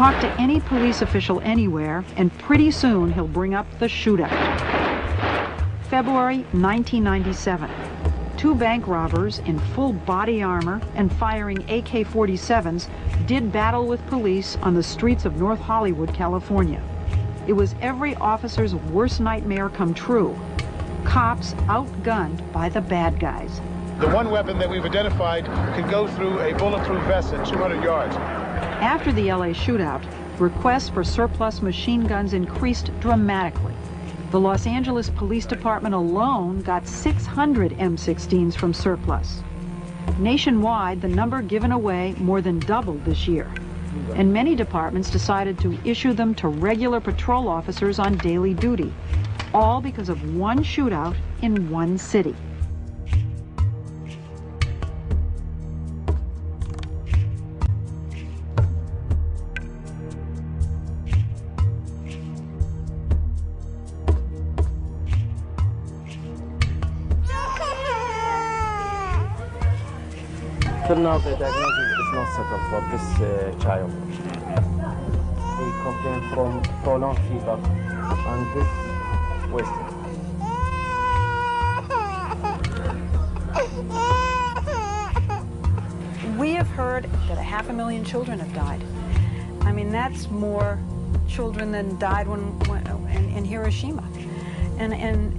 Talk to any police official anywhere, and pretty soon he'll bring up the shootout. February 1997. 2 bank robbers in full body armor and firing AK-47s did battle with police on the streets of North Hollywood, California. It was every officer's worst nightmare come true. Cops outgunned by the bad guys. The one weapon that we've identified could go through a bulletproof vest at 200 yards. After the LA shootout, requests for surplus machine guns increased dramatically. The Los Angeles Police Department alone got 600 M16s from surplus. Nationwide, the number given away more than doubled this year. And many departments decided to issue them to regular patrol officers on daily duty, all because of one shootout in one city. Till now, the diagnosis is not settled for this child. He complained from prolonged fever and this wasting. We have heard that 500,000 children have died. I mean, that's more children than died in Hiroshima. And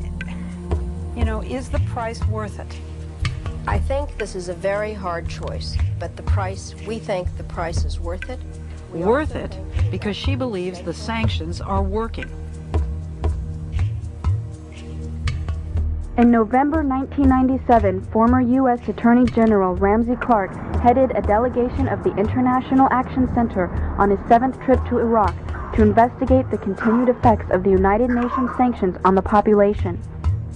you know, is the price worth it? I think this is a very hard choice, but the price, we think the price is worth it. Worth it because she believes the sanctions are working. In November 1997, former U.S. Attorney General Ramsey Clark headed a delegation of the International Action Center on his 7th trip to Iraq to investigate the continued effects of the United Nations sanctions on the population.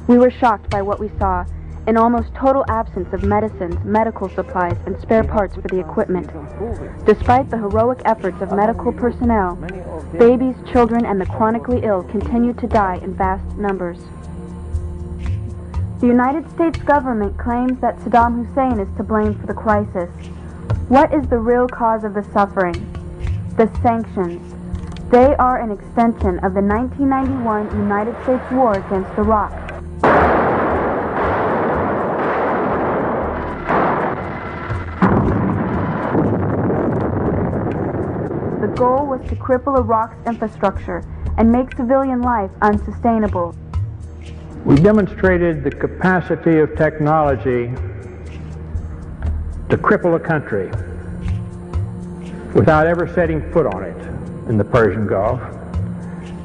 We were shocked by what we saw, an almost total absence of medicines, medical supplies, and spare parts for the equipment. Despite the heroic efforts of medical personnel, babies, children, and the chronically ill continued to die in vast numbers. The United States government claims that Saddam Hussein is to blame for the crisis. What is the real cause of the suffering? The sanctions. They are an extension of the 1991 United States war against Iraq. The goal was to cripple Iraq's infrastructure and make civilian life unsustainable. We demonstrated the capacity of technology to cripple a country without ever setting foot on it in the Persian Gulf.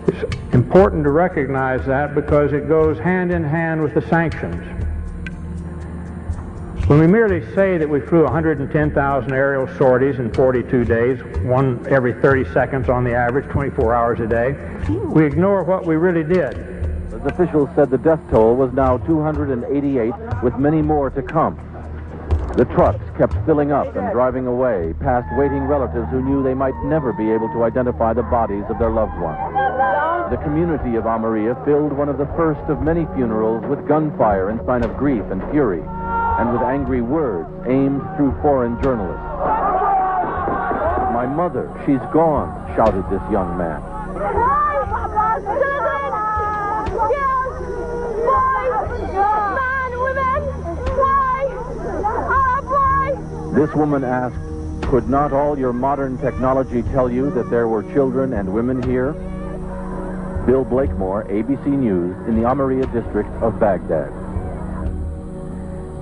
It's important to recognize that because it goes hand in hand with the sanctions. When we merely say that we flew 110,000 aerial sorties in 42 days, one every 30 seconds on the average, 24 hours a day, we ignore what we really did. Officials said the death toll was now 288, with many more to come. The trucks kept filling up and driving away, past waiting relatives who knew they might never be able to identify the bodies of their loved ones. The community of Almeria filled one of the first of many funerals with gunfire in sign of grief and fury, and with angry words aimed through foreign journalists. "My mother, she's gone," shouted this young man. This woman asked, "Could not all your modern technology tell you that there were children and women here?" Bill Blakemore, ABC News, in the Almeria district of Baghdad.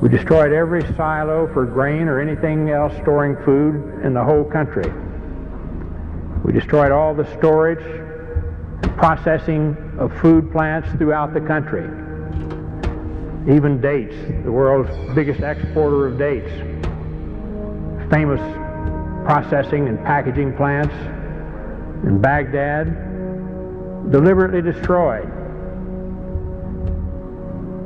We destroyed every silo for grain or anything else storing food in the whole country. We destroyed all the storage and processing of food plants throughout the country. Even dates, the world's biggest exporter of dates. Famous processing and packaging plants in Baghdad, deliberately destroyed.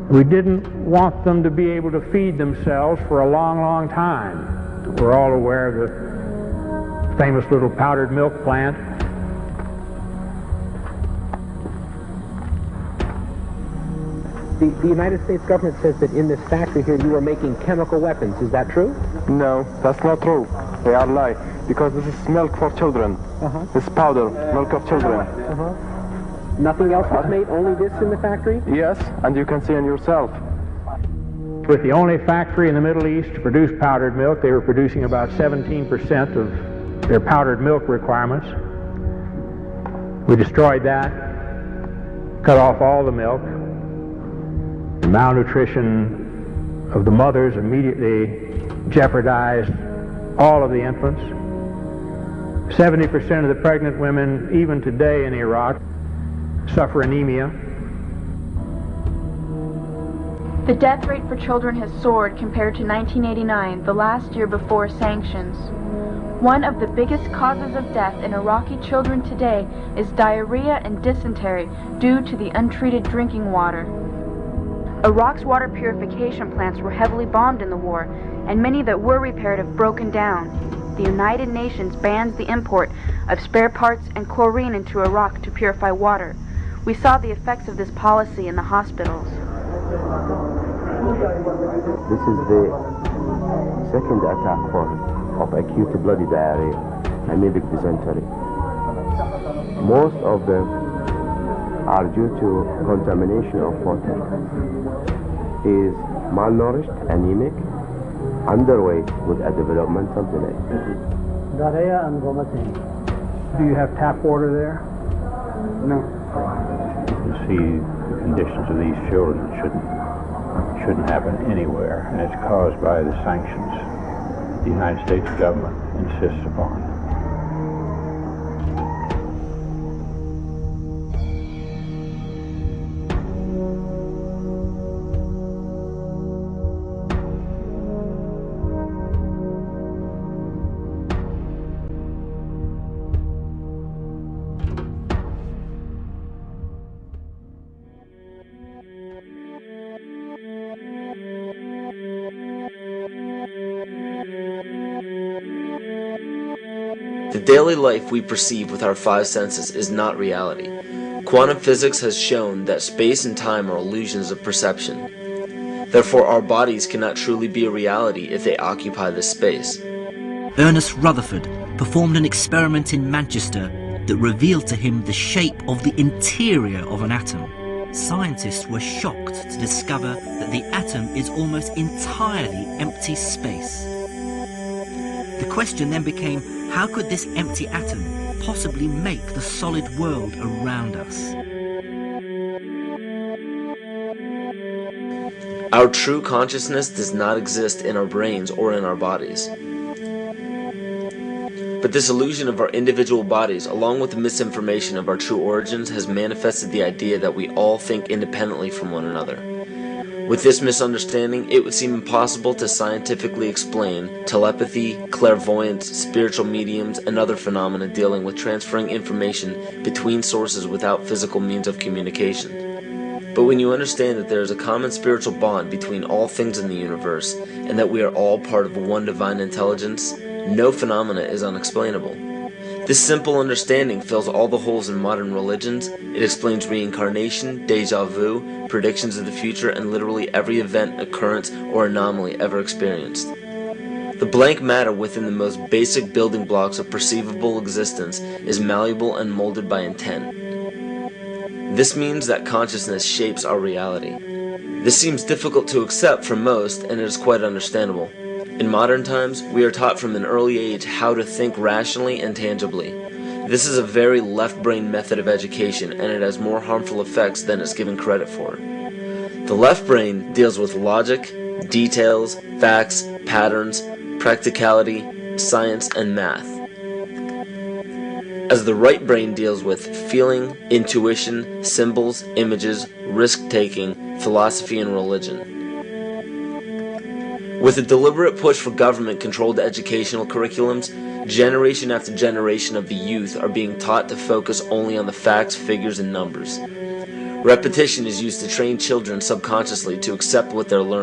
We didn't want them to be able to feed themselves for a long, long time. We're all aware of the famous little powdered milk plant. The United States government says that in this factory here you are making chemical weapons. Is that true? No, that's not true. They are lying. because this is milk for children. This powder, milk of children. Nothing else was made, only this in the factory? Yes, and you can see it yourself. With the only factory in the Middle East to produce powdered milk, they were producing about 17% of their powdered milk requirements. We destroyed that, cut off all the milk. The malnutrition of the mothers immediately jeopardized all of the infants. 70% of the pregnant women, even today in Iraq, suffer anemia. The death rate for children has soared compared to 1989, the last year before sanctions. One of the biggest causes of death in Iraqi children today is diarrhea and dysentery due to the untreated drinking water. Iraq's water purification plants were heavily bombed in the war, and many that were repaired have broken down. The United Nations bans the import of spare parts and chlorine into Iraq to purify water. We saw the effects of this policy in the hospitals. This is the second attack of acute bloody diarrhea, anemic dysentery. Most of them are due to contamination of water. Is malnourished, anemic, underweight with a developmental delay. Diarrhea and vomiting. Do you have tap water there? No. You see the conditions of these children shouldn't happen anywhere, and it's caused by the sanctions the United States government insists upon. The daily life we perceive with our five senses is not reality. Quantum physics has shown that space and time are illusions of perception. Therefore, our bodies cannot truly be a reality if they occupy this space. Ernest Rutherford performed an experiment in Manchester that revealed to him the shape of the interior of an atom. Scientists were shocked to discover that the atom is almost entirely empty space. The question then became, how could this empty atom possibly make the solid world around us? Our true consciousness does not exist in our brains or in our bodies. But this illusion of our individual bodies, along with the misinformation of our true origins, has manifested the idea that we all think independently from one another. With this misunderstanding, it would seem impossible to scientifically explain telepathy, clairvoyance, spiritual mediums, and other phenomena dealing with transferring information between sources without physical means of communication. But when you understand that there is a common spiritual bond between all things in the universe, and that we are all part of one divine intelligence, no phenomena is unexplainable. This simple understanding fills all the holes in modern religions. It explains reincarnation, déjà vu, predictions of the future, and literally every event, occurrence, or anomaly ever experienced. The blank matter within the most basic building blocks of perceivable existence is malleable and molded by intent. This means that consciousness shapes our reality. This seems difficult to accept for most, and it is quite understandable. In modern times, we are taught from an early age how to think rationally and tangibly. This is a very left-brain method of education, and it has more harmful effects than it's given credit for. The left brain deals with logic, details, facts, patterns, practicality, science, and math, as the right brain deals with feeling, intuition, symbols, images, risk-taking, philosophy, and religion. With a deliberate push for government-controlled educational curriculums, generation after generation of the youth are being taught to focus only on the facts, figures, and numbers. Repetition is used to train children subconsciously to accept what they're learning.